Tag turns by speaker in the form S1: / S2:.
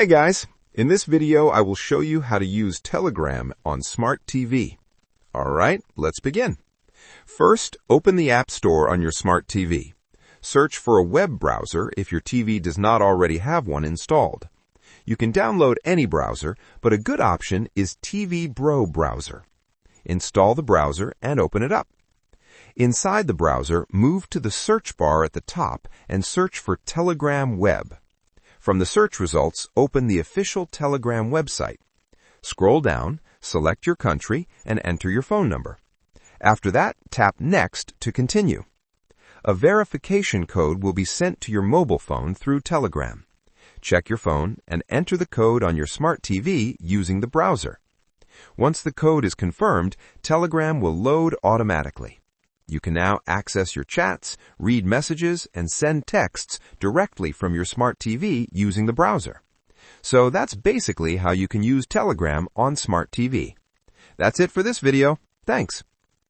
S1: Hey guys, in this video I will show you how to use Telegram on Smart TV. Alright, let's begin. First, open the App Store on your Smart TV. Search for a web browser if your TV does not already have one installed. You can download any browser, but a good option is TV Bro browser. Install the browser and open it up. Inside the browser, move to the search bar at the top and search for Telegram Web. From the search results, open the official Telegram website. Scroll down, select your country, and enter your phone number. After that, tap Next to continue. A verification code will be sent to your mobile phone through Telegram. Check your phone and enter the code on your Smart TV using the browser. Once the code is confirmed, Telegram will load automatically. You can now access your chats, read messages, and send texts directly from your Smart TV using the browser. So that's basically how you can use Telegram on Smart TV. That's it for this video. Thanks.